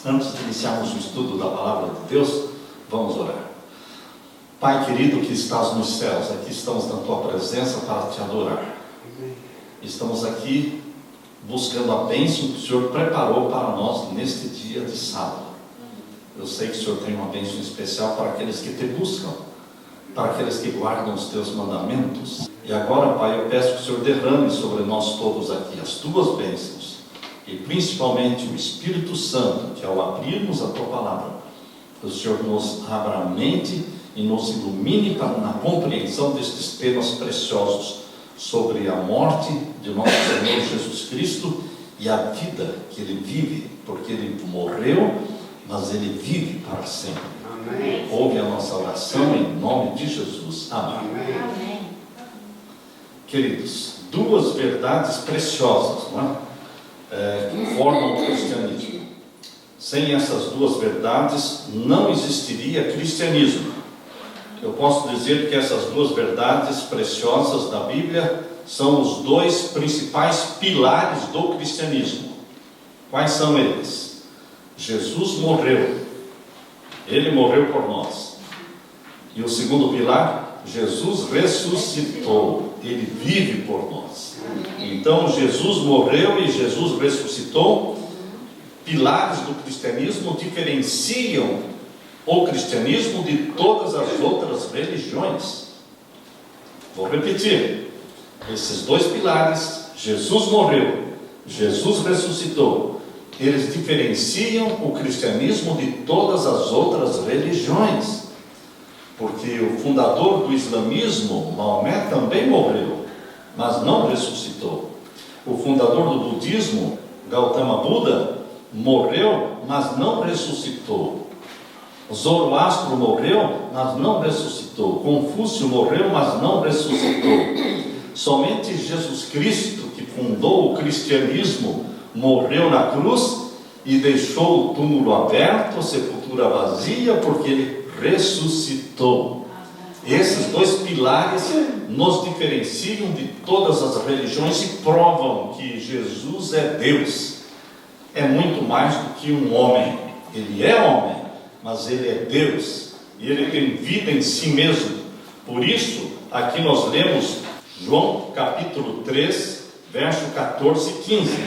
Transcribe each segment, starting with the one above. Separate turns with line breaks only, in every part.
Antes de iniciarmos o estudo da Palavra de Deus, vamos orar. Pai querido que estás nos céus, aqui estamos na Tua presença para Te adorar. Estamos aqui buscando a bênção que o Senhor preparou para nós neste dia de sábado. Eu sei que o Senhor tem uma bênção especial para aqueles que Te buscam, para aqueles que guardam os Teus mandamentos. E agora, Pai, eu peço que o Senhor derrame sobre nós todos aqui as Tuas bênçãos, e principalmente o Espírito Santo, que ao abrirmos a Tua Palavra, o Senhor nos abra a mente e nos ilumine na compreensão destes temas preciosos sobre a morte de nosso Senhor Jesus Cristo e a vida que Ele vive, porque Ele morreu, mas Ele vive para sempre. Amém. Ouve a nossa oração em nome de Jesus. Amém. Amém. Queridos, duas verdades preciosas, não é? Que formam o cristianismo. Sem essas duas verdades não existiria cristianismo. Eu posso dizer que essas duas verdades preciosas da Bíblia são os dois principais pilares do cristianismo. Quais são eles? Jesus morreu. Ele morreu por nós. E o segundo pilar, Jesus ressuscitou. Ele vive por nós. Então Jesus morreu e Jesus ressuscitou. Pilares do cristianismo diferenciam o cristianismo de todas as outras religiões. Vou repetir. Esses dois pilares, Jesus morreu, Jesus ressuscitou, eles diferenciam o cristianismo de todas as outras religiões. Porque o fundador do islamismo, Maomé, também morreu, mas não ressuscitou. O fundador do budismo, Gautama Buda, morreu, mas não ressuscitou. Zoroastro morreu, mas não ressuscitou. Confúcio morreu, mas não ressuscitou. Somente Jesus Cristo, que fundou o cristianismo, morreu na cruz e deixou o túmulo aberto, a sepultura vazia, porque Ele ressuscitou. Esses dois pilares nos diferenciam de todas as religiões e provam que Jesus é Deus. É muito mais do que um homem. Ele é homem, mas Ele é Deus, e Ele tem vida em si mesmo. Por isso, aqui nós lemos João capítulo 3, verso 14 e 15.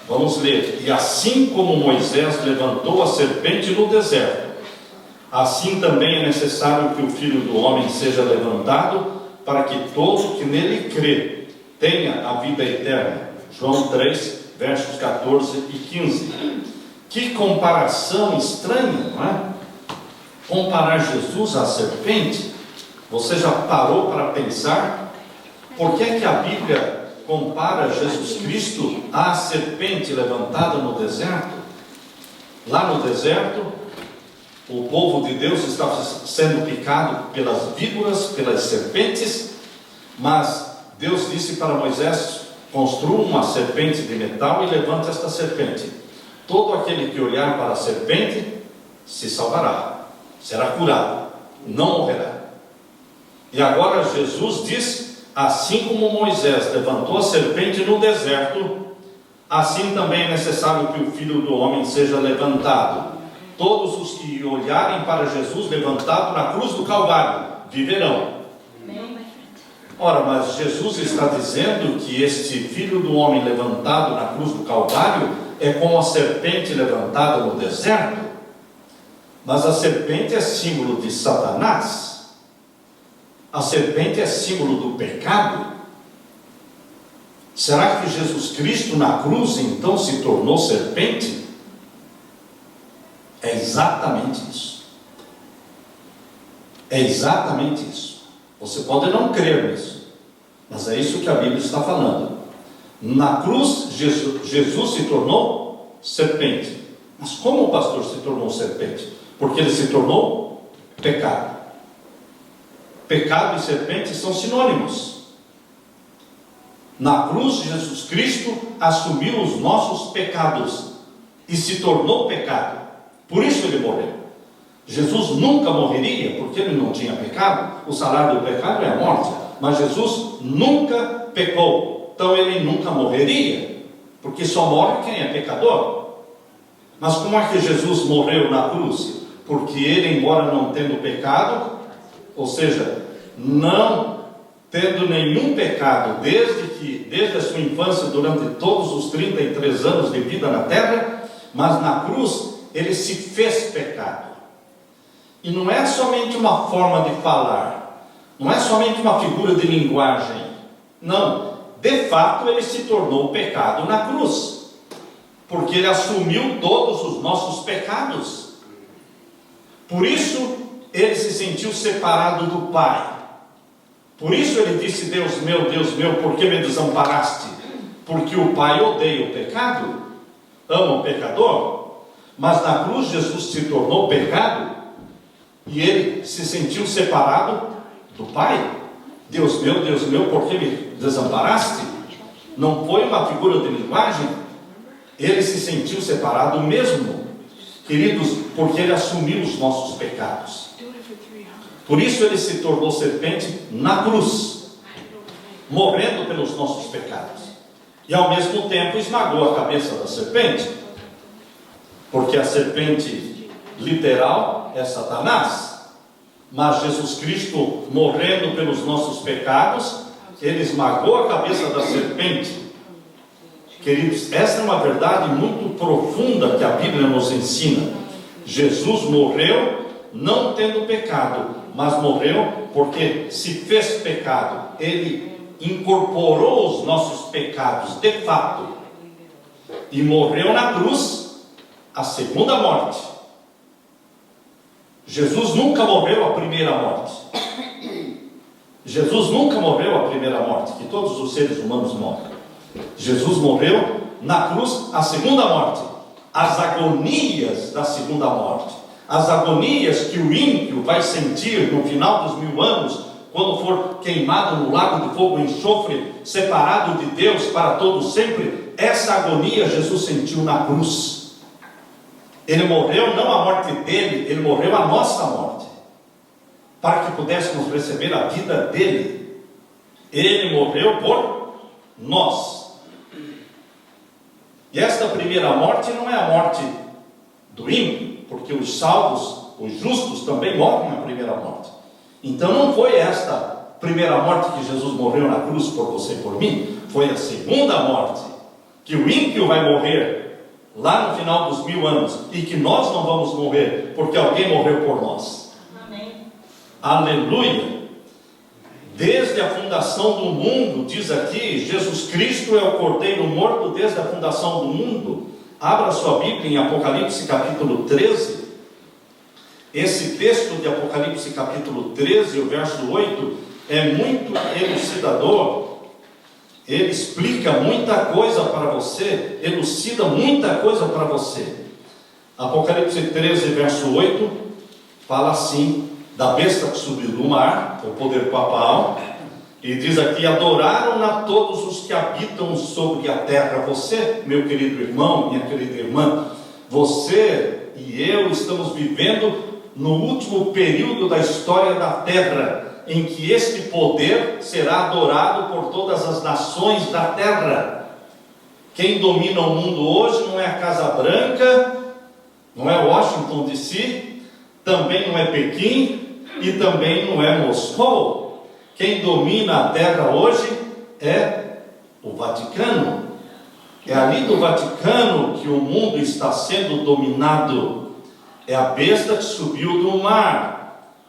Vamos ler. E assim como Moisés levantou a serpente no deserto, assim também é necessário que o Filho do Homem seja levantado, para que todo que nele crê tenha a vida eterna. João 3, versos 14 e 15. Que comparação estranha, não é? Comparar Jesus à serpente. Você já parou para pensar por que a Bíblia compara Jesus Cristo à serpente levantada no deserto? Lá no deserto, o povo de Deus estava sendo picado pelas víboras, pelas serpentes, mas Deus disse para Moisés: construa uma serpente de metal e levante esta serpente. Todo aquele que olhar para a serpente se salvará, será curado, não morrerá. E agora Jesus diz: assim como Moisés levantou a serpente no deserto, assim também é necessário que o Filho do Homem seja levantado. Todos os que olharem para Jesus levantado na cruz do Calvário viverão. Ora, mas Jesus está dizendo que este Filho do Homem levantado na cruz do Calvário é como a serpente levantada no deserto. Mas a serpente é símbolo de Satanás. A serpente é símbolo do pecado. Será que Jesus Cristo na cruz então se tornou serpente? É exatamente isso. É exatamente isso. Você pode não crer nisso, mas é isso que a Bíblia está falando. Na cruz, Jesus se tornou serpente. Mas como o pastor se tornou serpente? Porque ele se tornou pecado. Pecado e serpente são sinônimos. Na cruz, Jesus Cristo assumiu os nossos pecados e se tornou pecado. Por isso ele morreu. Jesus nunca morreria, porque ele não tinha pecado. O salário do pecado é a morte. Mas Jesus nunca pecou. Então ele nunca morreria, porque só morre quem é pecador. Mas como é que Jesus morreu na cruz? Porque ele, embora não tendo pecado, ou seja, não tendo nenhum pecado desde a sua infância, durante todos os 33 anos de vida na terra, mas na cruz ele se fez pecado. E não é somente uma forma de falar, não é somente uma figura de linguagem, não, de fato ele se tornou pecado na cruz, porque ele assumiu todos os nossos pecados. Por isso ele se sentiu separado do Pai. Por isso ele disse: Deus meu, por que me desamparaste? Porque o Pai odeia o pecado, ama o pecador. Mas na cruz Jesus se tornou pecado e ele se sentiu separado do Pai. Deus meu, por que me desamparaste? Não foi uma figura de linguagem. Ele se sentiu separado mesmo, queridos, porque ele assumiu os nossos pecados. Por isso ele se tornou serpente na cruz, morrendo pelos nossos pecados, e ao mesmo tempo esmagou a cabeça da serpente, porque a serpente literal é Satanás, mas Jesus Cristo, morrendo pelos nossos pecados, ele esmagou a cabeça da serpente. Queridos, essa é uma verdade muito profunda que a Bíblia nos ensina. Jesus morreu não tendo pecado, mas morreu porque se fez pecado. Ele incorporou os nossos pecados de fato e morreu na cruz a segunda morte. Jesus nunca morreu a primeira morte. Jesus nunca morreu a primeira morte, que todos os seres humanos morrem. Jesus morreu na cruz a segunda morte, as agonias da segunda morte, as agonias que o ímpio vai sentir no final dos 1000 anos, quando for queimado no lago de fogo e enxofre, separado de Deus para todo sempre. Essa agonia Jesus sentiu na cruz. Ele morreu não a morte dele, ele morreu a nossa morte, para que pudéssemos receber a vida dele. Ele morreu por nós. E esta primeira morte não é a morte do ímpio, porque os salvos, os justos também morrem na primeira morte. Então não foi esta primeira morte que Jesus morreu na cruz por você e por mim, foi a segunda morte, que o ímpio vai morrer lá no final dos 1000 anos, e que nós não vamos morrer, porque alguém morreu por nós. Amém. Aleluia. Desde a fundação do mundo, diz aqui, Jesus Cristo é o Cordeiro morto desde a fundação do mundo. Abra sua Bíblia em Apocalipse capítulo 13. Esse texto de Apocalipse capítulo 13, o verso 8, é muito elucidador. Ele explica muita coisa para você, elucida muita coisa para você. Apocalipse 13, verso 8, fala assim: da besta que subiu do mar, o poder papal, e diz aqui: adoraram-na todos os que habitam sobre a terra. Você, meu querido irmão, minha querida irmã, você e eu estamos vivendo no último período da história da terra, em que este poder será adorado por todas as nações da terra. Quem domina o mundo hoje não é a Casa Branca, não é Washington DC, também não é Pequim, e também não é Moscou. Quem domina a terra hoje é o Vaticano. É ali do Vaticano que o mundo está sendo dominado. É a besta que subiu do mar.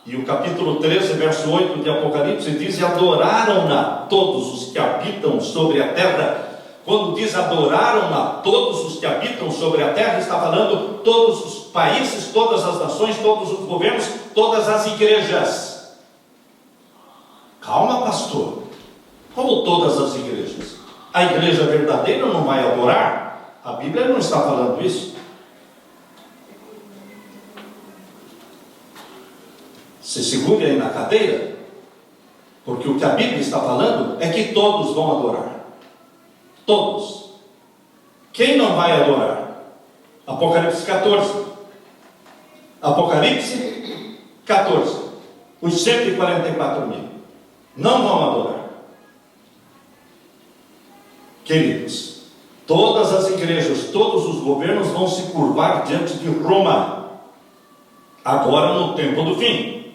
E o capítulo 13, verso 8 de Apocalipse diz: e adoraram-na todos os que habitam sobre a terra. Quando diz adoraram-na todos os que habitam sobre a terra, está falando todos os países, todas as nações, todos os governos, todas as igrejas. Calma, pastor. Como todas as igrejas? A igreja verdadeira não vai adorar? A Bíblia não está falando isso. Se segure aí na cadeira, porque o que a Bíblia está falando é que todos vão adorar. Todos. Quem não vai adorar? Apocalipse 14. Apocalipse 14. Os 144 mil não vão adorar. Queridos, Todas as igrejas, todos os governos vão se curvar diante de Roma, agora no tempo do fim,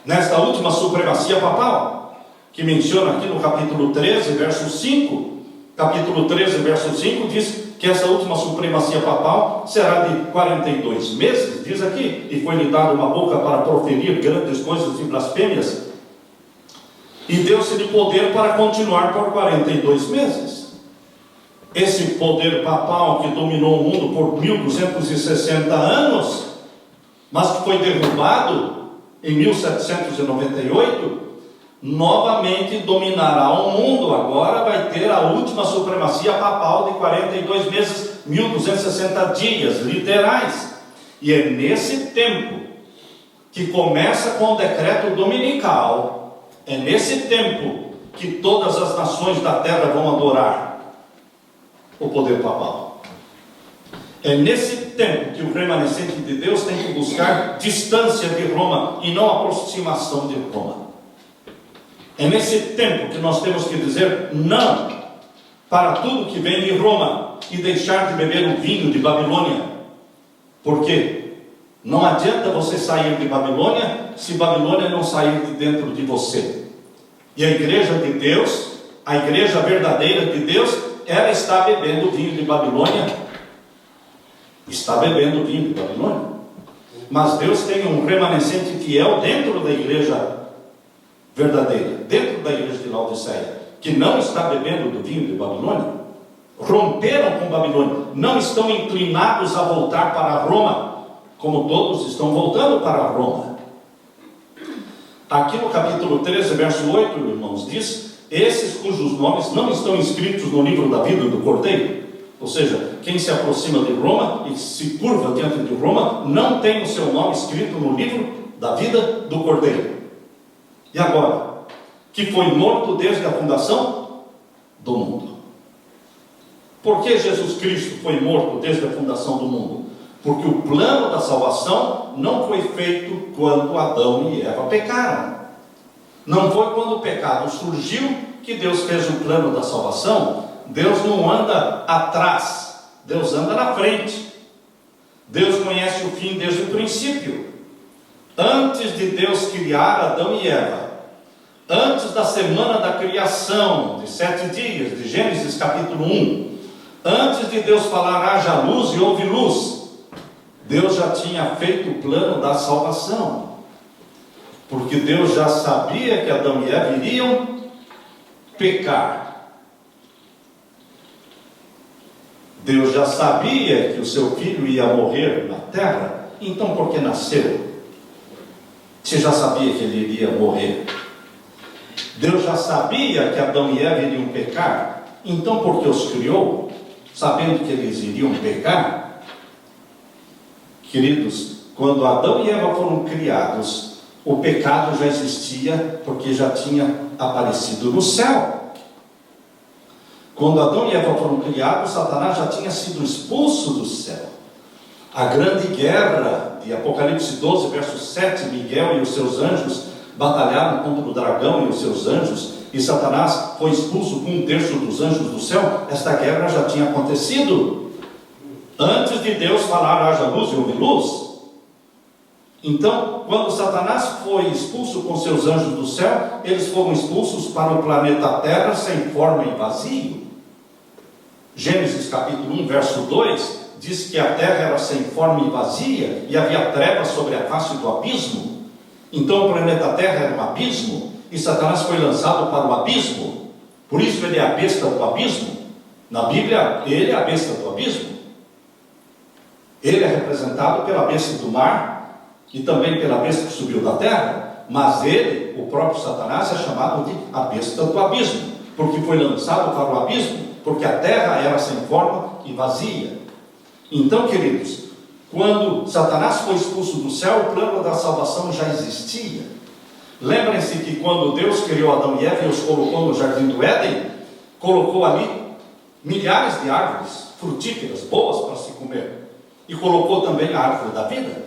nesta última supremacia papal, que menciona aqui no capítulo 13, verso 5. Capítulo 13, verso 5 diz que essa última supremacia papal será de 42 meses, diz aqui, e foi-lhe dada uma boca para proferir grandes coisas e blasfêmias, e deu-se-lhe poder para continuar por 42 meses. Esse poder papal que dominou o mundo por 1260 anos, mas que foi derrubado em 1798, novamente dominará o mundo. Agora vai ter a última supremacia papal de 42 meses, 1260 dias literais. E é nesse tempo que começa com o decreto dominical, é nesse tempo que todas as nações da terra vão adorar o poder papal. É nesse tempo que o remanescente de Deus tem que buscar distância de Roma e não aproximação de Roma. É nesse tempo que nós temos que dizer não para tudo que vem de Roma e deixar de beber o vinho de Babilônia. Porque não adianta você sair de Babilônia se Babilônia não sair de dentro de você. E a igreja de Deus, a igreja verdadeira de Deus, ela está bebendo o vinho de Babilônia. Está bebendo o vinho de Babilônia. Mas Deus tem um remanescente fiel dentro da igreja verdadeira, dentro da igreja de Laodiceia, que não está bebendo do vinho de Babilônia. Romperam com Babilônia, não estão inclinados a voltar para Roma, como todos estão voltando para Roma. Aqui no capítulo 13, verso 8, irmãos, diz: esses cujos nomes não estão inscritos no livro da vida do Cordeiro. Ou seja, quem se aproxima de Roma e se curva diante de Roma, não tem o seu nome escrito no livro da vida do Cordeiro. E agora, que foi morto desde a fundação do mundo. Por que Jesus Cristo foi morto desde a fundação do mundo? Porque o plano da salvação não foi feito quando Adão e Eva pecaram. Não foi quando o pecado surgiu que Deus fez o plano da salvação. Deus não anda atrás, Deus anda na frente. Deus conhece o fim desde o princípio. Antes de Deus criar Adão e Eva, antes da semana da criação, de 7 dias, de Gênesis capítulo 1, antes de Deus falar haja luz e houve luz, Deus já tinha feito o plano da salvação. Porque Deus já sabia que Adão e Eva iriam pecar. Deus já sabia que o seu filho ia morrer na terra, então por que nasceu? Se já sabia que ele iria morrer. Deus já sabia que Adão e Eva iriam pecar, então por que os criou, sabendo que eles iriam pecar? Queridos, quando Adão e Eva foram criados, o pecado já existia, porque já tinha aparecido no céu. Quando Adão e Eva foram criados, Satanás já tinha sido expulso do céu. A grande guerra de Apocalipse 12, verso 7, Miguel e os seus anjos batalharam contra o dragão e os seus anjos, e Satanás foi expulso com 1/3 dos anjos do céu. Esta guerra já tinha acontecido antes de Deus falar haja luz e houve luz. Então, quando Satanás foi expulso com seus anjos do céu, eles foram expulsos para o planeta Terra sem forma e vazio. Gênesis capítulo 1, verso 2, diz que a terra era sem forma e vazia, e havia trevas sobre a face do abismo. Então o planeta Terra era um abismo, e Satanás foi lançado para o abismo. Por isso ele é a besta do abismo. Na Bíblia, ele é a besta do abismo. Ele é representado pela besta do mar, e também pela besta que subiu da terra. Mas ele, o próprio Satanás, é chamado de a besta do abismo, porque foi lançado para o abismo, porque a terra era sem forma e vazia. Então, queridos, quando Satanás foi expulso do céu, o plano da salvação já existia. Lembrem-se que quando Deus criou Adão e Eva e os colocou no jardim do Éden, colocou ali milhares de árvores frutíferas, boas para se comer, e colocou também a árvore da vida,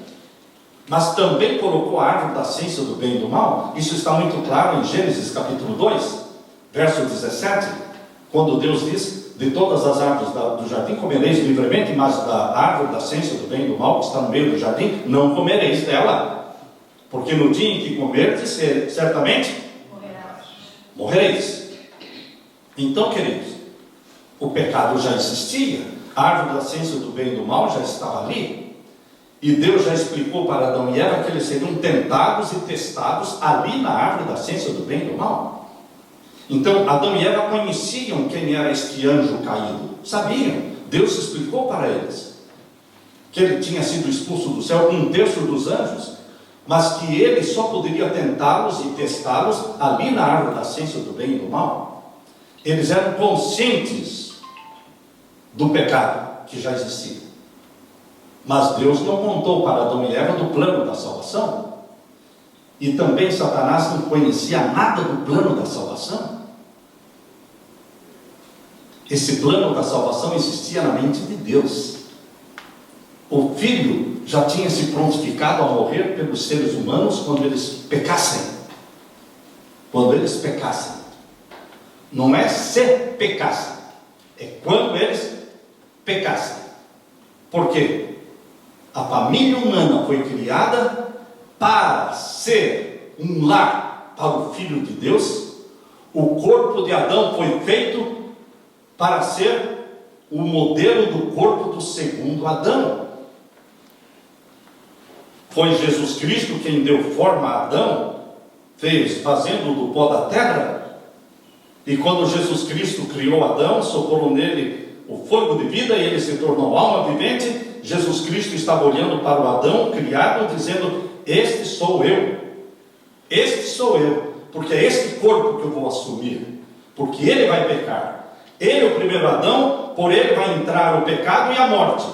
mas também colocou a árvore da ciência do bem e do mal. Isso está muito claro em Gênesis capítulo 2, verso 17, quando Deus diz: de todas as árvores do jardim comereis livremente, mas da árvore da ciência do bem e do mal, que está no meio do jardim, não comereis dela. Porque no dia em que comerdes, certamente morrereis. Então, queridos, o pecado já existia, a árvore da ciência do bem e do mal já estava ali, e Deus já explicou para Adão e Eva que eles seriam tentados e testados ali na árvore da ciência do bem e do mal. Então, Adão e Eva conheciam quem era este anjo caído, sabiam, Deus explicou para eles que ele tinha sido expulso do céu com 1/3 dos anjos, mas que ele só poderia tentá-los e testá-los ali na árvore da ciência do bem e do mal. Eles eram conscientes do pecado que já existia, mas Deus não contou para Adão e Eva do plano da salvação, e também Satanás não conhecia nada do plano da salvação. Esse plano da salvação existia na mente de Deus. O Filho já tinha se prontificado a morrer pelos seres humanos quando eles pecassem. Quando eles pecassem. Não é se pecassem, é quando eles pecassem. Por quê? A família humana foi criada para ser um lar para o Filho de Deus. O corpo de Adão foi feito para ser o modelo do corpo do segundo Adão. Foi Jesus Cristo quem deu forma a Adão, fazendo do pó da terra. E quando Jesus Cristo criou Adão, soprou nele o fôlego de vida e ele se tornou alma vivente, Jesus Cristo estava olhando para o Adão criado, dizendo: este sou eu, porque é este corpo que eu vou assumir, porque ele vai pecar. Ele, o primeiro Adão, por ele vai entrar o pecado e a morte,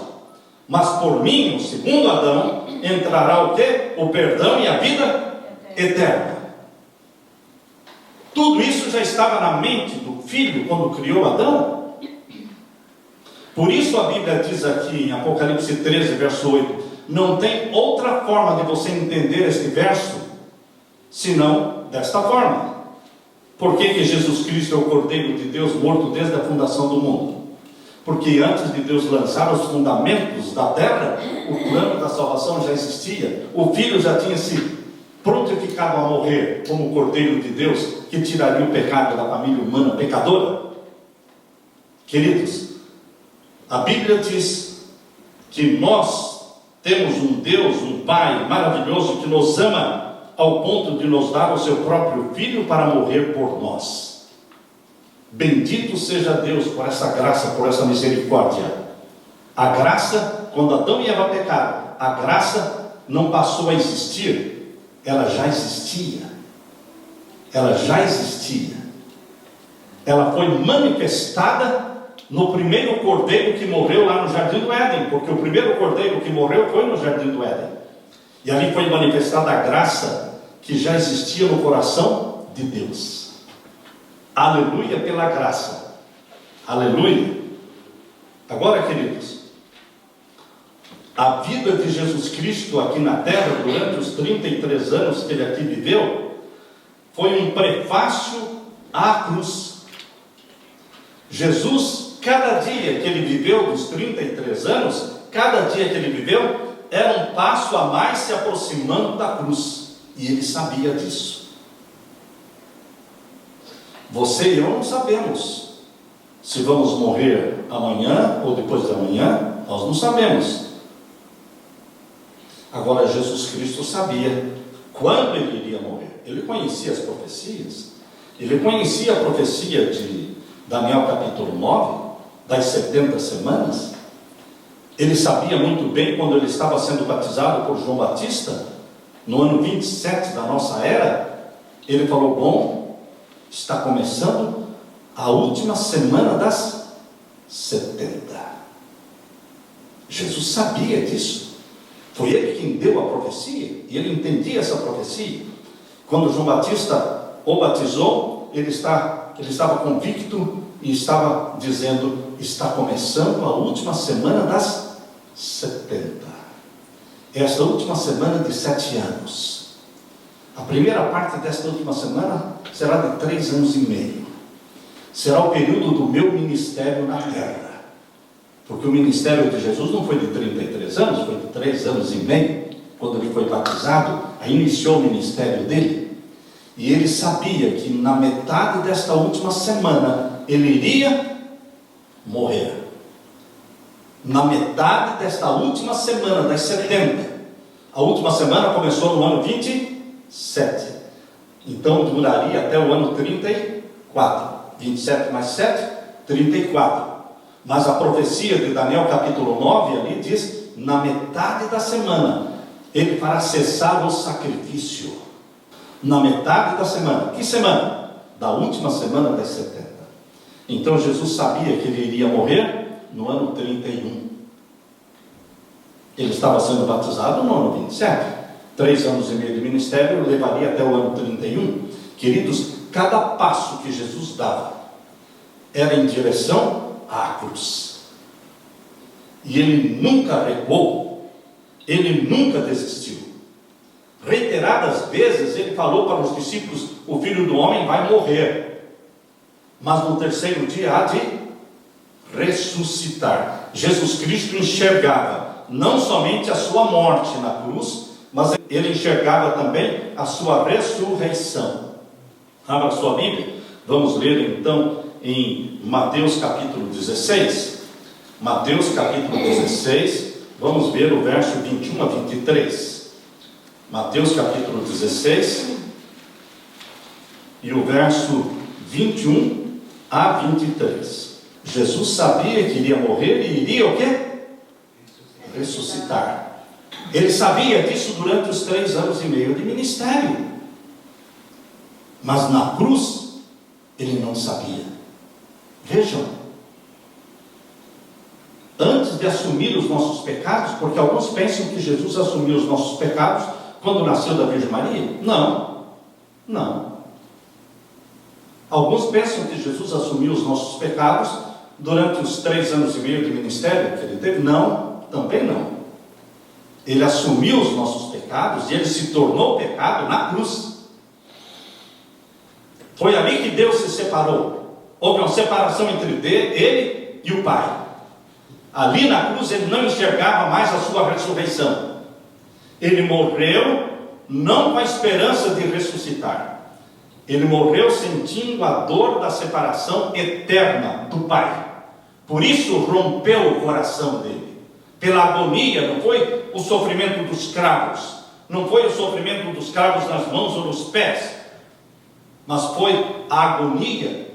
mas por mim, o segundo Adão, entrará o quê? O perdão e a vida eterna. Tudo isso já estava na mente do Filho quando criou Adão. Por isso a Bíblia diz aqui em Apocalipse 13, verso 8, não tem outra forma de você entender este verso senão desta forma. Por que Jesus Cristo é o Cordeiro de Deus morto desde a fundação do mundo? Porque antes de Deus lançar os fundamentos da terra, o plano da salvação já existia. O Filho já tinha se prontificado a morrer como o Cordeiro de Deus, que tiraria o pecado da família humana pecadora. Queridos, a Bíblia diz que nós temos um Deus, um Pai maravilhoso que nos ama ao ponto de nos dar o seu próprio Filho para morrer por nós. Bendito seja Deus por essa graça, por essa misericórdia. A graça, quando Adão e Eva pecaram, a graça não passou a existir, ela já existia. Ela já existia. Ela foi manifestada no primeiro cordeiro que morreu lá no Jardim do Éden, porque o primeiro cordeiro que morreu foi no Jardim do Éden. E ali foi manifestada a graça que já existia no coração de Deus. Aleluia pela graça. Aleluia. Agora, queridos, a vida de Jesus Cristo aqui na terra, durante os 33 anos que ele aqui viveu, foi um prefácio à cruz. Jesus, cada dia que ele viveu, dos 33 anos, cada dia que ele viveu, era um passo a mais se aproximando da cruz. E ele sabia disso. Você e eu não sabemos se vamos morrer amanhã ou depois de amanhã. Nós não sabemos. Agora Jesus Cristo sabia quando ele iria morrer. Ele conhecia as profecias. Ele conhecia a profecia de Daniel capítulo 9, das 70 semanas. Ele sabia muito bem quando ele estava sendo batizado por João Batista, no ano 27 da nossa era. Ele falou: bom, está começando a última semana das 70. Jesus sabia disso. Foi ele quem deu a profecia, e ele entendia essa profecia. Quando João Batista o batizou, ele estava convicto e estava dizendo: está começando a última semana das 70. Esta última semana de 7 anos. A primeira parte desta última semana será de 3 anos e meio. será o período do meu ministério na terra. Porque o ministério de Jesus não foi de 33 anos, foi de 3 anos e meio, quando ele foi batizado, aí iniciou o ministério dele. E ele sabia que na metade desta última semana, ele iria morrer. Na metade desta última semana, das 70. A última semana começou no ano 27. Então duraria até o ano 34. 27 mais 7, 34. Mas a profecia de Daniel capítulo 9 ali diz, na metade da semana, ele fará cessar o sacrifício. Na metade da semana. Que semana? Da última semana das 70. Então Jesus sabia que ele iria morrer no ano 31. Ele estava sendo batizado no ano 27. 3 anos e meio de ministério levaria até o ano 31. Queridos, cada passo que Jesus dava era em direção à cruz. E ele nunca recuou. Ele nunca desistiu. Reiteradas vezes ele falou para os discípulos, o Filho do Homem vai morrer, mas no terceiro dia há de ressuscitar. Jesus Cristo enxergava não somente a sua morte na cruz, mas ele enxergava também a sua ressurreição. Abra sua Bíblia, vamos ler então em Mateus capítulo 16. Mateus capítulo 16, vamos ver o verso 21 a 23. Mateus capítulo 16 e o verso 21 a 23. Jesus sabia que iria morrer e iria o quê? Ressuscitar. Ele sabia disso durante os 3 anos e meio de ministério. Mas na cruz, ele não sabia. Vejam, antes de assumir os nossos pecados, porque alguns pensam que Jesus assumiu os nossos pecados quando nasceu da Virgem Maria. Não. Alguns pensam que Jesus assumiu os nossos pecados durante os 3 anos e meio de ministério que ele teve. Não, também não. Ele assumiu os nossos pecados e ele se tornou pecado na cruz. Foi ali que Deus se separou. Houve uma separação entre ele e o Pai. Ali na cruz ele não enxergava mais a sua ressurreição. Ele morreu não com a esperança de ressuscitar. Ele morreu sentindo a dor da separação eterna do Pai. Por isso rompeu o coração dele. Pela agonia, não foi o sofrimento dos cravos, não foi o sofrimento dos cravos nas mãos ou nos pés, mas foi a agonia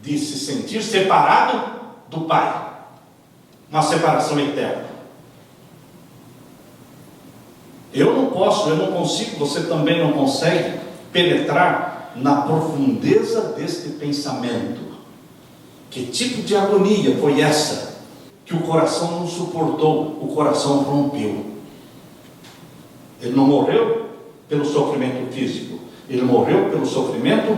de se sentir separado do Pai. Uma separação eterna. Eu não consigo, você também não consegue penetrar na profundeza deste pensamento. Que tipo de agonia foi essa? Que o coração não suportou, o coração rompeu. Ele não morreu pelo sofrimento físico, ele morreu pelo sofrimento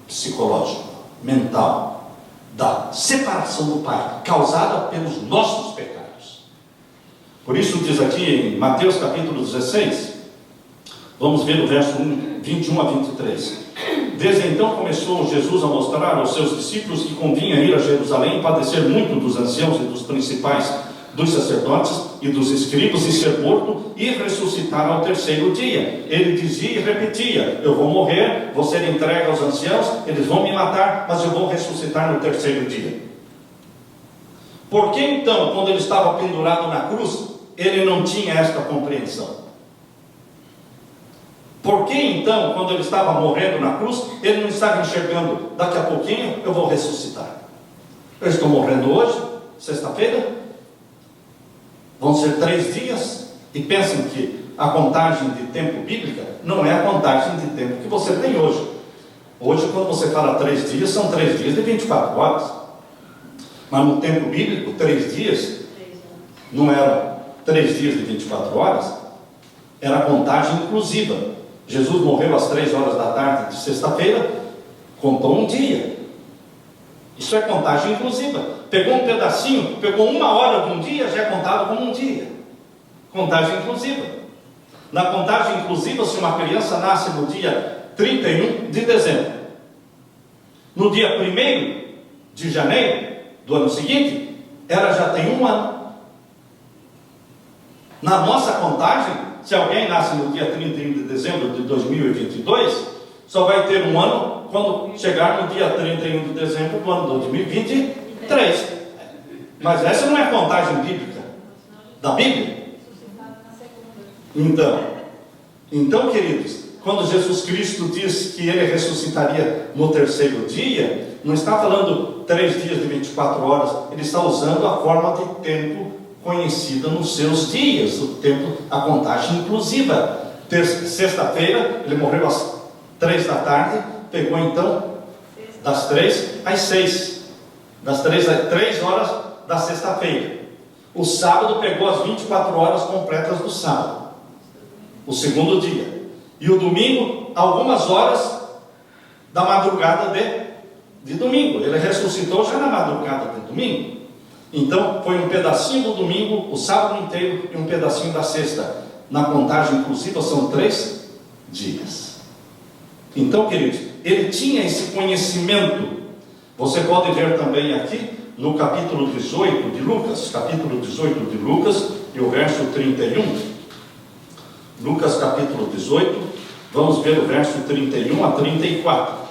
psicológico, mental, da separação do Pai, causada pelos nossos pecados. Por isso diz aqui em Mateus capítulo 16, vamos ver o verso 21 a 23. Desde então começou Jesus a mostrar aos seus discípulos que convinha ir a Jerusalém, padecer muito dos anciãos e dos principais, dos sacerdotes e dos escribas, e ser morto e ressuscitar ao terceiro dia. Ele dizia e repetia: eu vou morrer, vou ser entregue aos anciãos, eles vão me matar, mas eu vou ressuscitar no terceiro dia. Por que então, quando ele estava pendurado na cruz, ele não tinha esta compreensão? Por que então, quando ele estava morrendo na cruz, ele não estava enxergando, daqui a pouquinho eu vou ressuscitar? Eu estou morrendo hoje, sexta-feira, vão ser 3 dias, e pensem que a contagem de tempo bíblica não é a contagem de tempo que você tem hoje. Hoje, quando você fala 3 dias, são 3 dias de 24 horas. Mas no tempo bíblico, 3 dias não eram 3 dias de 24 horas, era a contagem inclusiva. Jesus morreu às 3 horas da tarde de sexta-feira, contou um dia. Isso é contagem inclusiva. Pegou um pedacinho, pegou 1 hora de um dia, já é contado como um dia. Contagem inclusiva. Na contagem inclusiva, se uma criança nasce no dia 31 de dezembro no dia 1º de janeiro do ano seguinte, ela já tem um ano. Na nossa contagem, se alguém nasce no dia 31 de dezembro de 2022, só vai ter um ano quando chegar no dia 31 de dezembro do ano 2023. Mas essa não é a contagem bíblica da Bíblia. Então, queridos, quando Jesus Cristo diz que Ele ressuscitaria no terceiro dia, não está falando 3 dias de 24 horas, Ele está usando a forma de tempo conhecida nos seus dias, o tempo, a contagem inclusiva. Sexta-feira, Ele morreu às 3 da tarde, pegou então das 3 às 6, das 3 às 3 horas da sexta-feira. O sábado pegou as 24 horas completas do sábado, o segundo dia. E o domingo, algumas horas da madrugada de domingo. Ele ressuscitou já na madrugada de domingo. Então, foi um pedacinho do domingo, o sábado inteiro e um pedacinho da sexta. Na contagem inclusiva são 3 dias. Então, queridos, ele tinha esse conhecimento. Você pode ver também aqui no capítulo 18 de Lucas, capítulo 18 de Lucas e o verso 31. Lucas capítulo 18, vamos ver o verso 31 a 34.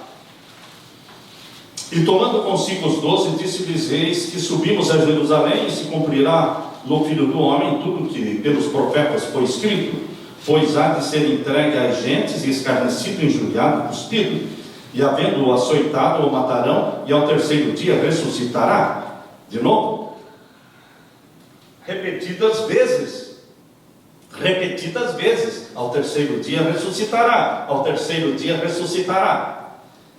E tomando consigo os 12, disse-lhes: eis que subimos a Jerusalém, e se cumprirá no Filho do Homem tudo que pelos profetas foi escrito, pois há de ser entregue a gentes, e escarnecido, injuriado, cuspido, e havendo-o açoitado, o matarão, e ao terceiro dia ressuscitará. De novo, repetidas vezes, ao terceiro dia ressuscitará, ao terceiro dia ressuscitará.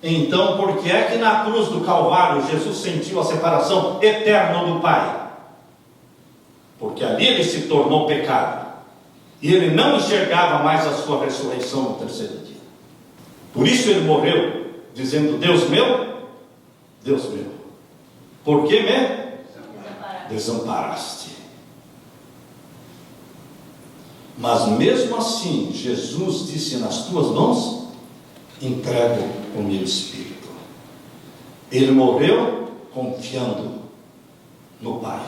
Então, por que é que na cruz do Calvário Jesus sentiu a separação eterna do Pai? Porque ali ele se tornou pecado, e ele não enxergava mais a sua ressurreição no terceiro dia. Por isso ele morreu, dizendo: Deus meu, por que me desamparaste? Mas mesmo assim, Jesus disse: nas tuas mãos entrego o meu espírito. Ele morreu confiando no Pai,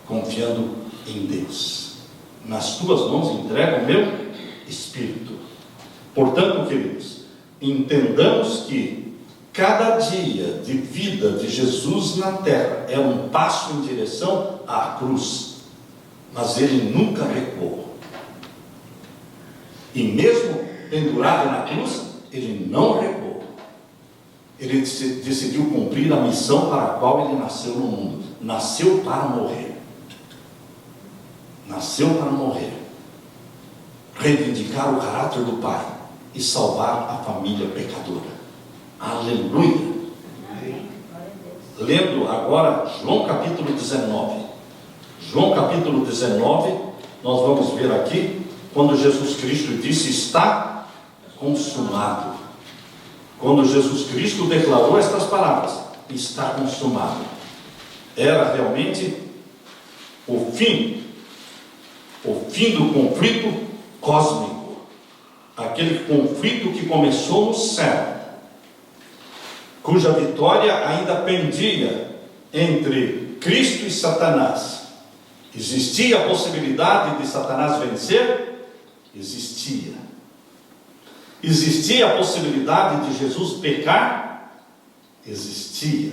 confiando em Deus. Nas tuas mãos entrego o meu espírito. Portanto, queridos, entendamos que cada dia de vida de Jesus na terra é um passo em direção à cruz, mas ele nunca recuou. E mesmo pendurado na cruz, ele não recuou. Ele decidiu cumprir a missão para a qual ele nasceu no mundo. Nasceu para morrer. Reivindicar o caráter do Pai e salvar a família pecadora. Aleluia! Lendo agora João capítulo 19. João capítulo 19, nós vamos ver aqui quando Jesus Cristo disse: está consumado. Quando Jesus Cristo declarou estas palavras: está consumado, era realmente o fim do conflito cósmico, aquele conflito que começou no céu, cuja vitória ainda pendia entre Cristo e Satanás. Existia a possibilidade de Satanás vencer? Existia. Existia a possibilidade de Jesus pecar? Existia.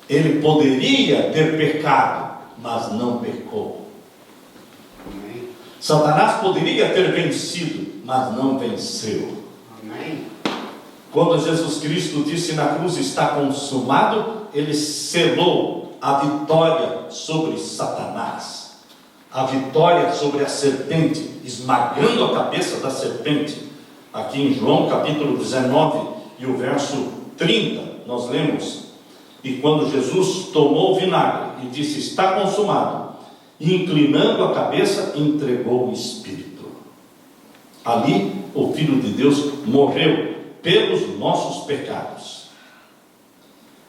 Ele poderia ter pecado, mas não pecou. Amém. Satanás poderia ter vencido, mas não venceu. Amém. Quando Jesus Cristo disse na cruz: está consumado, ele selou a vitória sobre Satanás, a vitória sobre a serpente, esmagando a cabeça da serpente. Aqui em João capítulo 19 e o verso 30, nós lemos: e quando Jesus tomou o vinagre e disse: está consumado, e inclinando a cabeça, entregou o Espírito. Ali o Filho de Deus morreu pelos nossos pecados.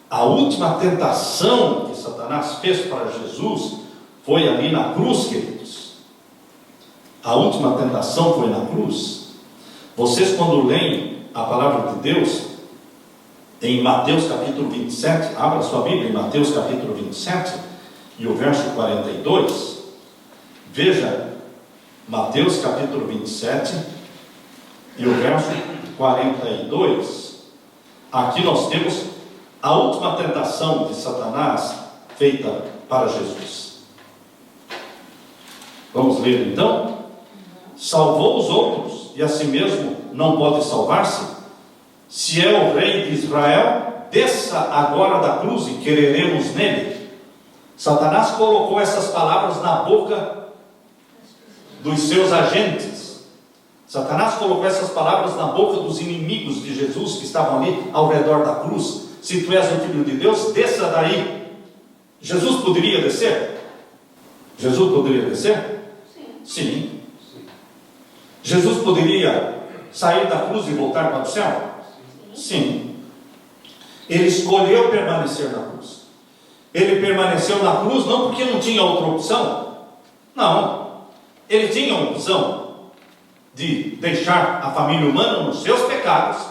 A última tentação que Satanás fez para Jesus foi ali na cruz, queridos. A última tentação foi na cruz. Vocês, quando leem a palavra de Deus, em Mateus capítulo 27, abra sua Bíblia em Mateus capítulo 27, e o verso 42, veja, Mateus capítulo 27, e o verso 42, aqui nós temos a última tentação de Satanás feita para Jesus. Vamos ler então? Salvou os outros, e a si mesmo não pode salvar-se? Se é o rei de Israel, desça agora da cruz e quereremos nele. Satanás colocou essas palavras na boca dos seus agentes. Satanás colocou essas palavras na boca dos inimigos de Jesus que estavam ali ao redor da cruz. Se tu és o Filho de Deus, desça daí. Jesus poderia descer? Jesus poderia descer? Sim. Jesus poderia sair da cruz e voltar para o céu? Sim. Ele escolheu permanecer na cruz. Ele permaneceu na cruz não porque não tinha outra opção. Não. Ele tinha a opção de deixar a família humana nos seus pecados,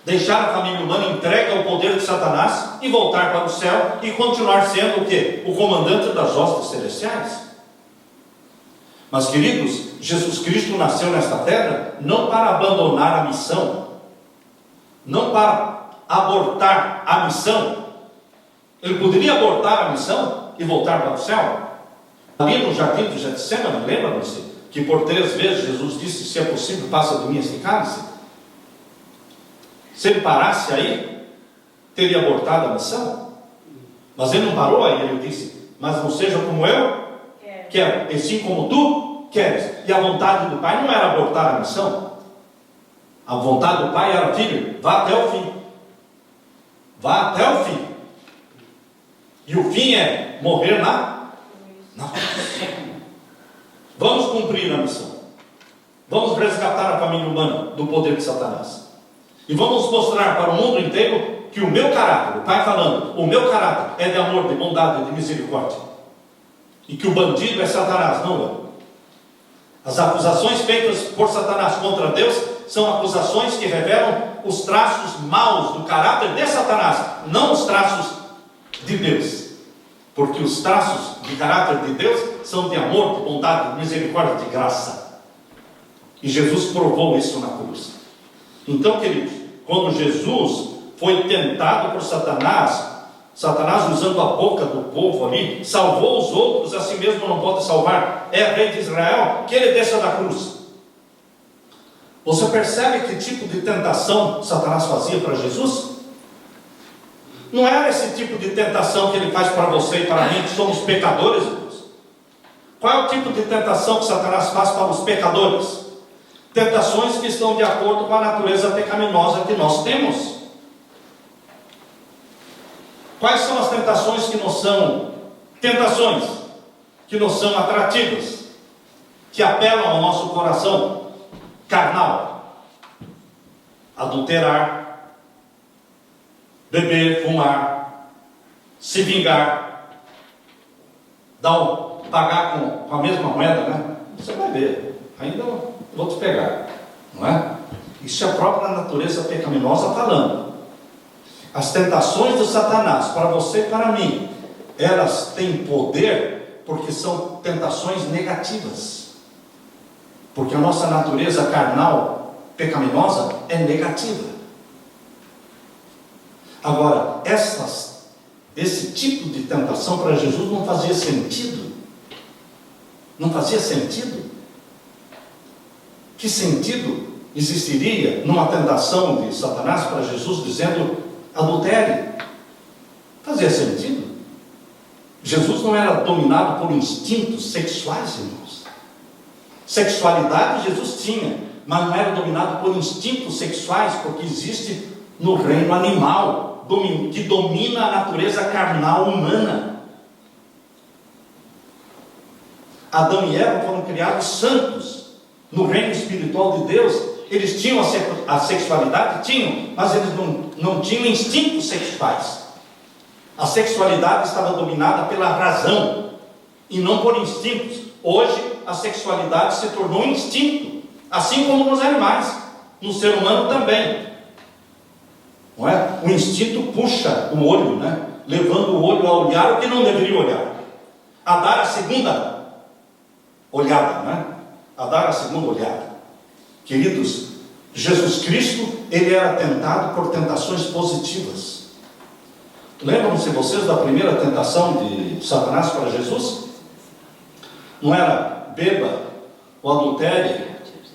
deixar a família humana entregue ao poder de Satanás e voltar para o céu e continuar sendo o quê? O comandante das hostes celestiais. Mas, queridos, Jesus Cristo nasceu nesta terra não para abandonar a missão, não para abortar a missão. Ele poderia abortar a missão e voltar para o céu. Ali no jardim do Getsemane, lembra-se que por 3 vezes Jesus disse: se é possível, passa de mim este cálice. Se ele parasse aí, teria abortado a missão. Mas ele não parou aí, ele disse: mas não seja como eu quero, e sim como tu queres. E a vontade do Pai não era abortar a missão. A vontade do Pai era: filho, vá até o fim. Vá até o fim. E o fim é morrer na cruz. Vamos cumprir a missão. Vamos resgatar a família humana do poder de Satanás. E vamos mostrar para o mundo inteiro que o meu caráter, o Pai falando, o meu caráter é de amor, de bondade, de misericórdia. E que o bandido é Satanás, não eu. As acusações feitas por Satanás contra Deus são acusações que revelam os traços maus do caráter de Satanás, não os traços de Deus. Porque os traços de caráter de Deus são de amor, de bondade, de misericórdia, de graça. E Jesus provou isso na cruz. Então, queridos, quando Jesus foi tentado por Satanás, Satanás usando a boca do povo ali, salvou os outros, a si mesmo não pode salvar. É rei de Israel, que ele desça da cruz. Você percebe que tipo de tentação Satanás fazia para Jesus? Não era esse tipo de tentação que ele faz para você e para mim, que somos pecadores, irmãos. Qual é o tipo de tentação que Satanás faz para os pecadores? Tentações que estão de acordo com a natureza pecaminosa que nós temos. Quais são as tentações que não são tentações, que não são atrativas, que apelam ao nosso coração carnal? Adulterar, beber, fumar, se vingar, pagar com a mesma moeda, né? Você vai ver, ainda vou te pegar, não é? Isso é a própria natureza pecaminosa falando. As tentações de Satanás para você e para mim, elas têm poder porque são tentações negativas, porque a nossa natureza carnal pecaminosa é negativa. Agora, esse tipo de tentação para Jesus não fazia sentido. Não fazia sentido. Que sentido existiria numa tentação de Satanás para Jesus dizendo: adultere? Fazia sentido. Jesus não era dominado por instintos sexuais, irmãos. Sexualidade Jesus tinha, mas não era dominado por instintos sexuais, porque existe no reino animal, que domina a natureza carnal humana. Adão e Eva foram criados santos no reino espiritual de Deus. Eles tinham a sexualidade? Tinham, mas eles não tinham instintos sexuais. A sexualidade estava dominada pela razão e não por instintos. Hoje a sexualidade se tornou instinto, assim como nos animais, no ser humano também. não é? O instinto puxa o olho, né? Levando o olho a olhar o que não deveria olhar, a dar a segunda olhada, né? A dar a segunda olhada. Queridos, Jesus Cristo, ele era tentado por tentações positivas. Lembram-se vocês da primeira tentação de Satanás para Jesus? Não era beba, ou adultério,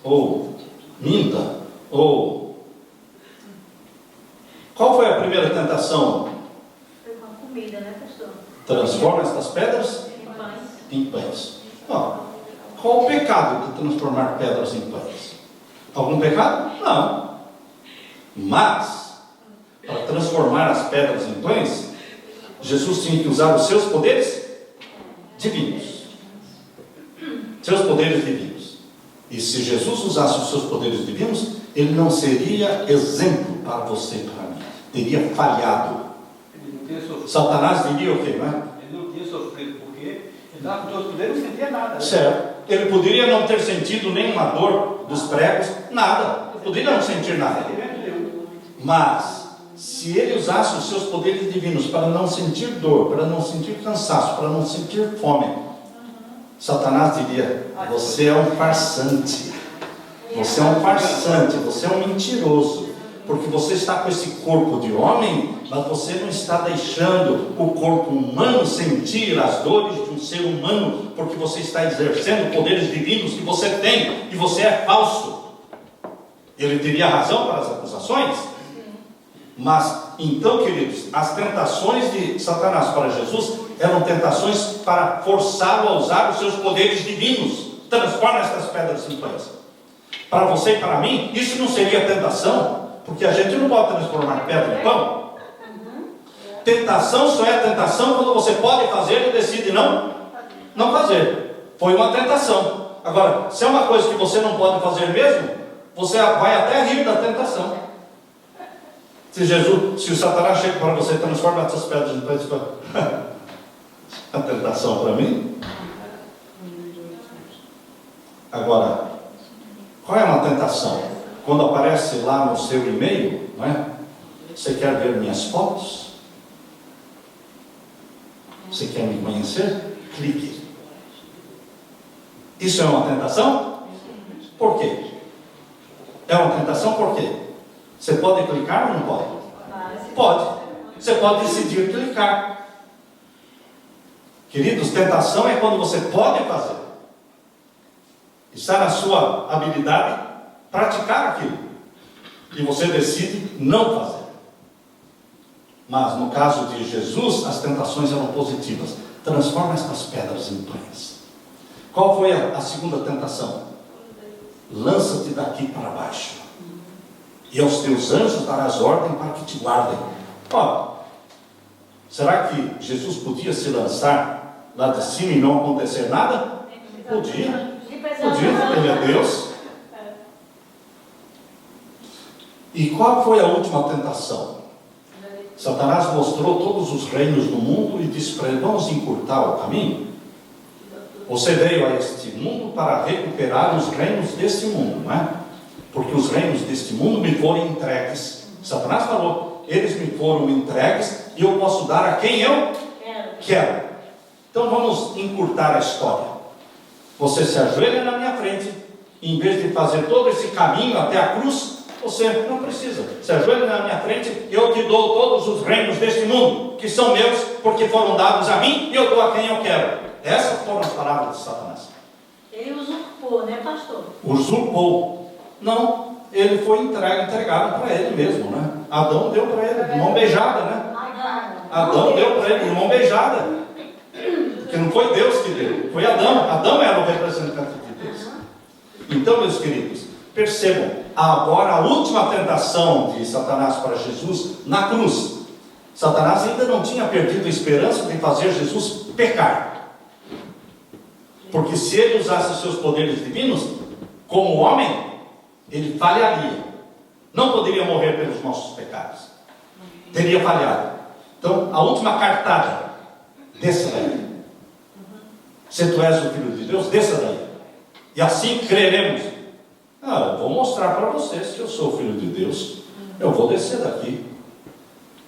ou minta, ou... Qual foi a primeira tentação?
Foi com a comida, né, pastor?
Transforma estas pedras em pães. Qual o pecado de transformar pedras em pães? Algum pecado? Não. Mas, para transformar as pedras em pães, Jesus tinha que usar os seus poderes divinos. Seus poderes divinos. E se Jesus usasse os seus poderes divinos, ele não seria exemplo para você e para mim. Teria falhado. Satanás diria o quê, não é?
Ele não tinha sofrido, porque ele estava com todos os poderes, não sentia nada. Né?
Certo. Ele poderia não ter sentido nenhuma dor dos pregos, nada. Poderia não sentir nada. Mas, se ele usasse os seus poderes divinos para não sentir dor, para não sentir cansaço, para não sentir fome, Satanás diria: você é um farsante. Você é um farsante, você é um mentiroso. Porque você está com esse corpo de homem, mas você não está deixando o corpo humano sentir as dores de um ser humano, porque você está exercendo poderes divinos que você tem, e você é falso. Ele teria razão para as acusações? Mas, então, queridos, as tentações de Satanás para Jesus eram tentações para forçá-lo a usar os seus poderes divinos. Transforma estas pedras em pães. Para você e para mim, isso não seria tentação, porque a gente não pode transformar pedra em pão. Tentação só é tentação quando você pode fazer e decide não fazer. Foi uma tentação. Agora, se é uma coisa que você não pode fazer mesmo, você vai até rir da tentação. Se o Satanás chega para você, transforma essas pedras em pães, a tentação para mim. Agora, qual é uma tentação? Quando aparece lá no seu e-mail, não é? Você quer ver minhas fotos? Você quer me conhecer? Clique. Isso é uma tentação? Por quê? É uma tentação por quê? Você pode clicar ou não pode? Pode. Você pode decidir clicar. Queridos, tentação é quando você pode fazer. Está na sua habilidade praticar aquilo. E você decide não fazer. Mas no caso de Jesus, as tentações eram positivas. Transforma estas pedras em pães. Qual foi a segunda tentação? Lança-te daqui para baixo, e aos teus anjos darás ordem para que te guardem. Será que Jesus podia se lançar lá de cima e não acontecer nada? Podia, ele é Deus. E qual foi a última tentação? Satanás mostrou todos os reinos do mundo e disse para ele: vamos encurtar o caminho. Você veio a este mundo para recuperar os reinos deste mundo, não é? Porque os reinos deste mundo me foram entregues. Satanás falou: eles me foram entregues e eu posso dar a quem eu quero. Então vamos encurtar a história. Você se ajoelha na minha frente, e em vez de fazer todo esse caminho até a cruz, você não precisa. Se ajoelha na minha frente, eu te dou todos os reinos deste mundo, que são meus, porque foram dados a mim, e eu dou a quem eu quero. Essas foram as palavras de Satanás.
Ele usurpou, né, pastor?
Usurpou. Não, ele foi entregado para ele mesmo, né? Adão deu para ele, de mão beijada, né? Adão deu para ele, de mão beijada. Porque não foi Deus que deu, foi Adão. Adão era o representante de Deus. Então, meus queridos, percebam, agora a última tentação de Satanás para Jesus na cruz. Satanás ainda não tinha perdido a esperança de fazer Jesus pecar. Porque se ele usasse os seus poderes divinos, como homem, ele falharia. Não poderia morrer pelos nossos pecados. Teria falhado. Então, a última cartada, desça daí. Se tu és o Filho de Deus, desça daí. E assim creremos. Eu vou mostrar para vocês que eu sou o Filho de Deus. Eu vou descer daqui.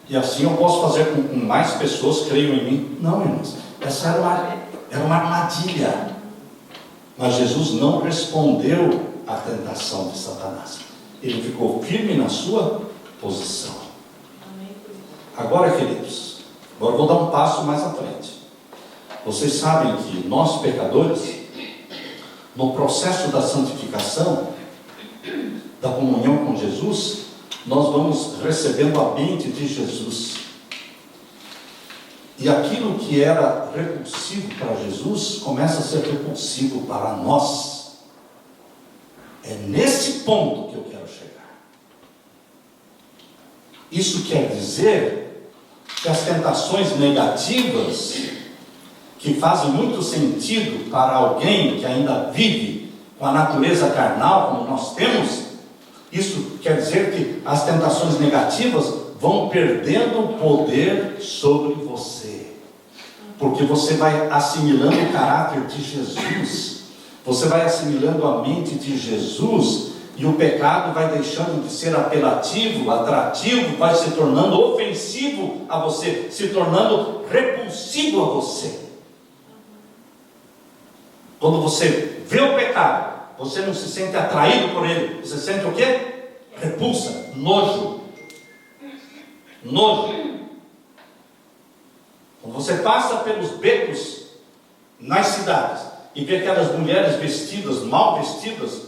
E assim eu posso fazer com que mais pessoas creiam em mim. Não, irmãos, essa era uma armadilha. Mas Jesus não respondeu à tentação de Satanás. Ele ficou firme na sua posição. Agora, queridos, agora vou dar um passo mais à frente. Vocês sabem que nós, pecadores, no processo da santificação, da comunhão com Jesus, nós vamos recebendo a mente de Jesus. E aquilo que era repulsivo para Jesus, começa a ser repulsivo para nós. É nesse ponto que eu quero chegar. Isso quer dizer que as tentações negativas, que fazem muito sentido para alguém que ainda vive com a natureza carnal, como nós temos, isso quer dizer que as tentações negativas vão perdendo o poder sobre você, porque você vai assimilando o caráter de Jesus, você vai assimilando a mente de Jesus, e o pecado vai deixando de ser apelativo, atrativo, vai se tornando ofensivo a você, se tornando repulsivo a você. Quando você vê o pecado, você não se sente atraído por ele, você sente o quê? Repulsa, nojo. Nojo. Quando você passa pelos becos nas cidades e vê aquelas mulheres vestidas, mal vestidas,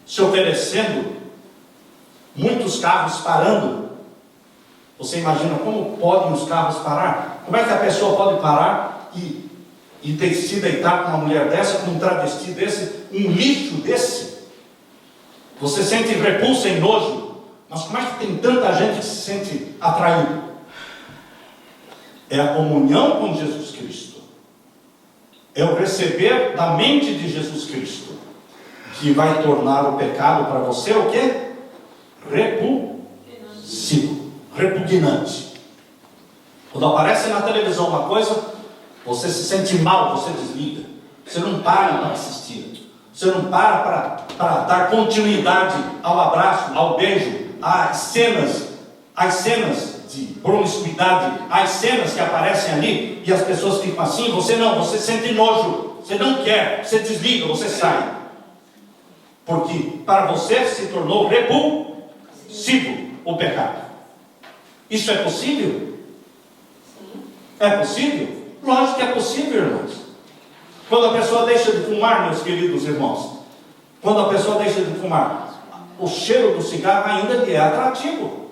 se oferecendo, muitos carros parando, você imagina como podem os carros parar? Como é que a pessoa pode parar e se deitar com uma mulher dessa, com um travesti desse, um lixo desse? Você sente repulsa e nojo, mas como é que tem tanta gente que se sente atraído? É a comunhão com Jesus Cristo, é o receber da mente de Jesus Cristo, que vai tornar o pecado para você o quê? Repulsivo, repugnante. Quando aparece na televisão uma coisa, você se sente mal, você desliga. Você não para assistir. Você não para dar continuidade ao abraço, ao beijo, às cenas de promiscuidade, às cenas que aparecem ali, e as pessoas ficam assim. Você não, você sente nojo, você não quer, você desliga, você sai. Porque para você se tornou repulsivo o pecado. Isso é possível? É possível? Lógico que é possível, irmãos. Quando a pessoa deixa de fumar, meus queridos irmãos, quando a pessoa deixa de fumar, o cheiro do cigarro ainda lhe é atrativo.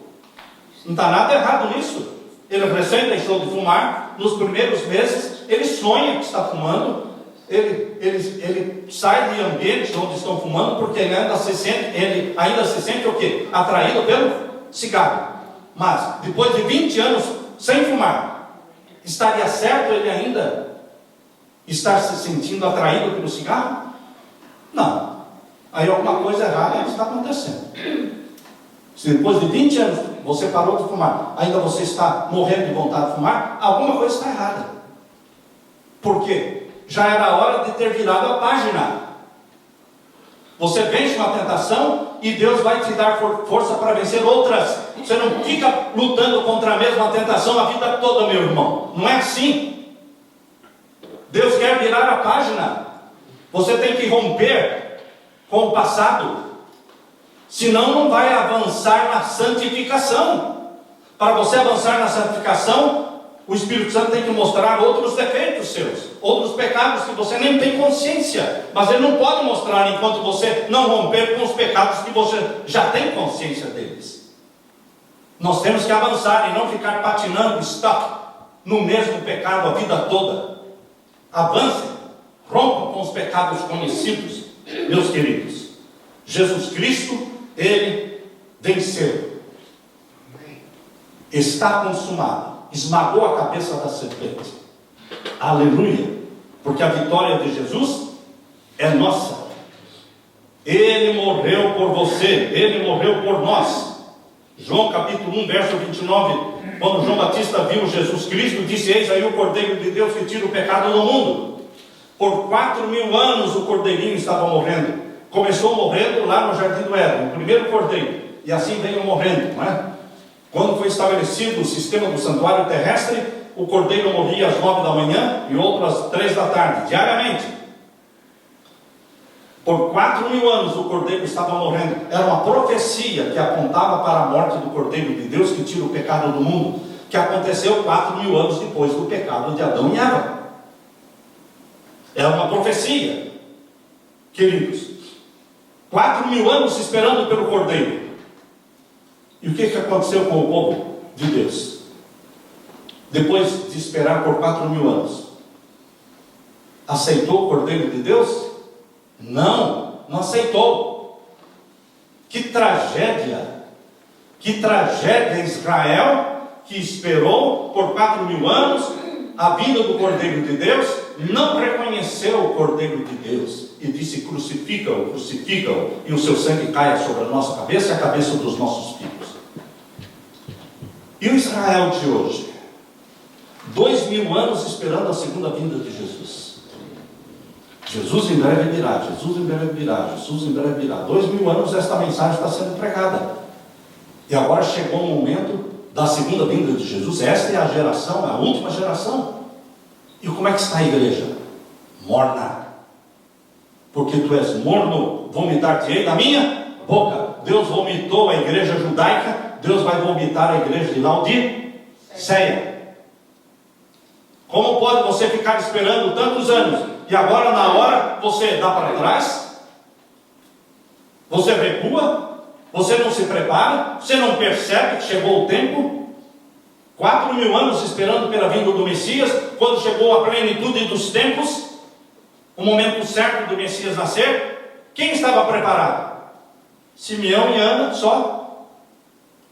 Não está nada errado nisso. Ele recém deixou de fumar, nos primeiros meses, ele sonha que está fumando, ele sai de ambientes onde estão fumando, porque ele ainda se sente o quê? Atraído pelo cigarro. Mas, depois de 20 anos sem fumar, estaria certo ele ainda estar se sentindo atraído pelo cigarro? Não. Aí alguma coisa errada está acontecendo. Se depois de 20 anos você parou de fumar, ainda você está morrendo de vontade de fumar, alguma coisa está errada. Por quê? Já era a hora de ter virado a página. Você vence uma tentação e Deus vai te dar força para vencer outras. Você não fica lutando contra a mesma tentação a vida toda, meu irmão. Não é assim. Deus quer virar a página. Você tem que romper com o passado. Senão não vai avançar na santificação. Para você avançar na santificação, o Espírito Santo tem que mostrar outros defeitos seus, outros pecados que você nem tem consciência. Mas ele não pode mostrar enquanto você não romper com os pecados que você já tem consciência deles. Nós temos que avançar e não ficar patinando, no mesmo pecado a vida toda. Avance, rompa com os pecados conhecidos, meus queridos. Jesus Cristo, ele venceu. Está consumado. Esmagou a cabeça da serpente. Aleluia. Porque a vitória de Jesus é nossa. Ele morreu por você. Ele morreu por nós. João capítulo 1, verso 29. Quando João Batista viu Jesus Cristo, disse: eis aí o Cordeiro de Deus que tira o pecado do mundo. Por 4.000 anos o cordeirinho estava morrendo. Começou morrendo lá no Jardim do Éden, o primeiro cordeiro. E assim veio morrendo, não é? Quando foi estabelecido o sistema do santuário terrestre, o cordeiro morria às 9 da manhã e outro às 3 da tarde, diariamente. Por 4.000 anos o cordeiro estava morrendo. Era uma profecia que apontava para a morte do cordeiro de Deus que tira o pecado do mundo, que aconteceu 4.000 anos depois do pecado de Adão e Eva. Era uma profecia, queridos. 4.000 anos esperando pelo cordeiro. E o que aconteceu com o povo de Deus? Depois de esperar por 4.000 anos, aceitou o cordeiro de Deus? Não aceitou. Que tragédia Israel, que esperou por 4.000 anos a vinda do cordeiro de Deus, não reconheceu o cordeiro de Deus e disse: crucifica-o, crucifica-o, e o seu sangue caia sobre a nossa cabeça e a cabeça dos nossos filhos. E o Israel de hoje? 2.000 anos esperando a segunda vinda de Jesus. Jesus em breve virá, Jesus em breve virá, Jesus em breve virá. 2.000 anos esta mensagem está sendo pregada. E agora chegou o momento da segunda vinda de Jesus. Esta é a geração, a última geração. E como é que está a igreja? Morna. Porque tu és morno, vomitar-te-ei da minha boca. Deus vomitou a igreja judaica, Deus vai vomitar a igreja de Laodiceia. Como pode você ficar esperando tantos anos e agora na hora você dá para trás? Você recua? Você não se prepara? Você não percebe que chegou o tempo? 4.000 anos esperando pela vinda do Messias. Quando chegou a plenitude dos tempos, o momento certo do Messias nascer, quem estava preparado? Simeão e Ana só.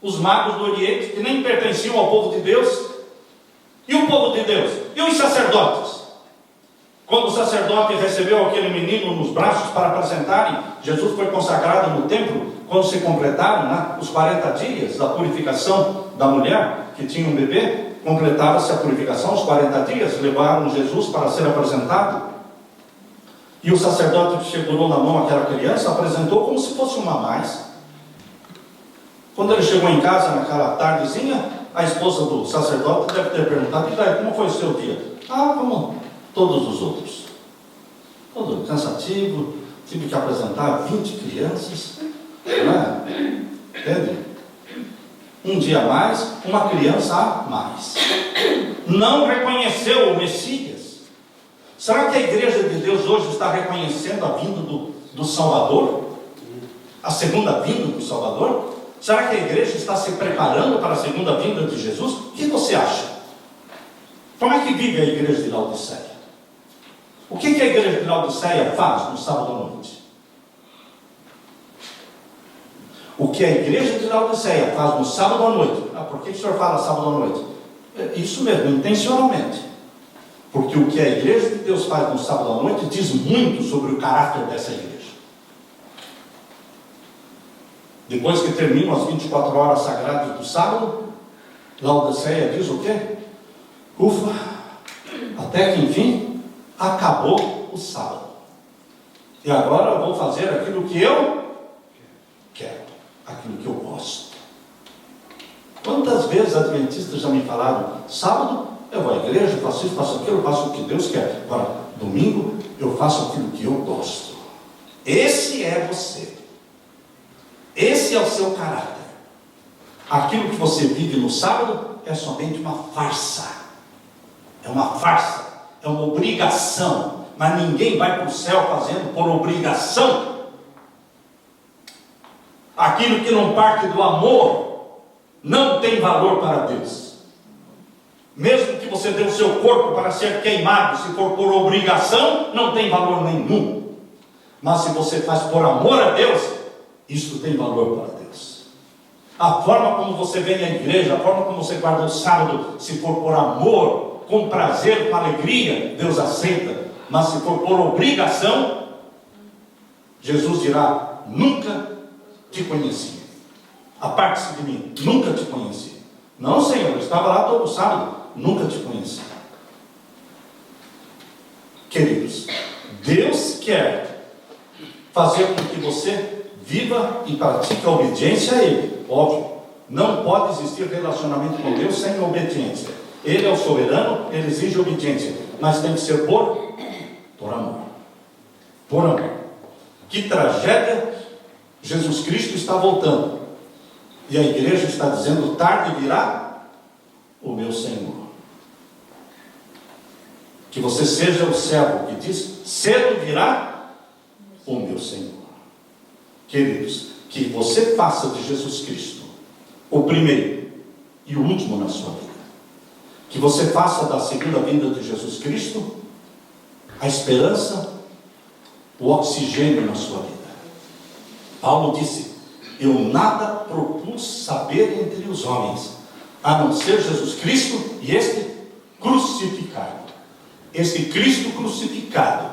Os magos do Oriente, que nem pertenciam ao povo de Deus. E o povo de Deus? E os sacerdotes? Quando o sacerdote recebeu aquele menino nos braços para apresentarem, Jesus foi consagrado no templo, quando se completaram os 40 dias da purificação da mulher que tinha um bebê, completava-se a purificação, os 40 dias, levaram Jesus para ser apresentado, e o sacerdote que segurou na mão aquela criança, apresentou como se fosse uma a mais. Quando ele chegou em casa naquela tardezinha, a esposa do sacerdote deve ter perguntado: e daí, como foi o seu dia? Como todos os outros. Todo cansativo, tive que apresentar 20 crianças, entende? Um dia a mais, uma criança a mais. Não reconheceu o Messias. Será que a igreja de Deus hoje está reconhecendo a vinda do Salvador? A segunda vinda do Salvador? Será que a igreja está se preparando para a segunda vinda de Jesus? O que você acha? Como é que vive a igreja de Laodiceia? O que a igreja de Laodiceia faz no sábado à noite? O que a igreja de Laodiceia faz no sábado à noite? Por que o senhor fala sábado à noite? Isso mesmo, intencionalmente. Porque o que a igreja de Deus faz no sábado à noite diz muito sobre o caráter dessa igreja. Depois que terminam as 24 horas sagradas do sábado, Laodiceia diz o quê? Ufa, até que enfim acabou o sábado. E agora eu vou fazer aquilo que eu quero, aquilo que eu gosto. Quantas vezes adventistas já me falaram: sábado eu vou à igreja, faço isso, faço aquilo, faço o que Deus quer. Agora, domingo eu faço aquilo que eu gosto. Esse é você. Esse é o seu caráter. Aquilo que você vive no sábado é somente uma farsa. É uma farsa. É uma obrigação. Mas ninguém vai para o céu fazendo por obrigação. Aquilo que não parte do amor não tem valor para Deus. Mesmo que você dê o seu corpo para ser queimado, se for por obrigação, não tem valor nenhum. Mas se você faz por amor a Deus, isso tem valor para Deus. A forma como você vem à igreja, a forma como você guarda o sábado, se for por amor, com prazer, com alegria, Deus aceita. Mas se for por obrigação, Jesus dirá: nunca te conheci. Aparte-se de mim, nunca te conheci. Não, Senhor, eu estava lá todo sábado, nunca te conheci. Queridos, Deus quer fazer com que você viva e pratique a obediência a Ele, óbvio, Não pode existir relacionamento com Deus sem obediência. Ele é o soberano, ele exige obediência, mas tem que ser por amor. Por amor. Que tragédia! Jesus Cristo está voltando, e a igreja está dizendo: tarde virá o meu Senhor. Que você seja o servo que diz: cedo virá o meu Senhor. Queridos, que você faça de Jesus Cristo o primeiro e o último na sua vida. Que você faça da segunda vinda de Jesus Cristo a esperança, o oxigênio na sua vida. Paulo disse: eu nada propus saber entre os homens, a não ser Jesus Cristo e este crucificado. Este Cristo crucificado,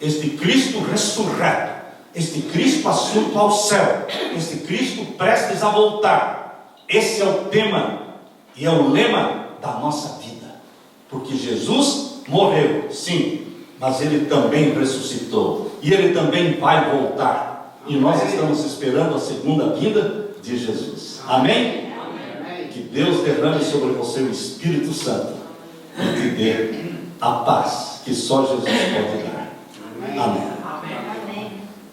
este Cristo ressurreto, este Cristo assunto ao céu, este Cristo prestes a voltar. Esse é o tema e é o lema da nossa vida. Porque Jesus morreu, sim, mas Ele também ressuscitou, e Ele também vai voltar. E nós estamos esperando a segunda vinda de Jesus. Amém? Que Deus derrame sobre você o Espírito Santo e te dê a paz que só Jesus pode dar. Amém.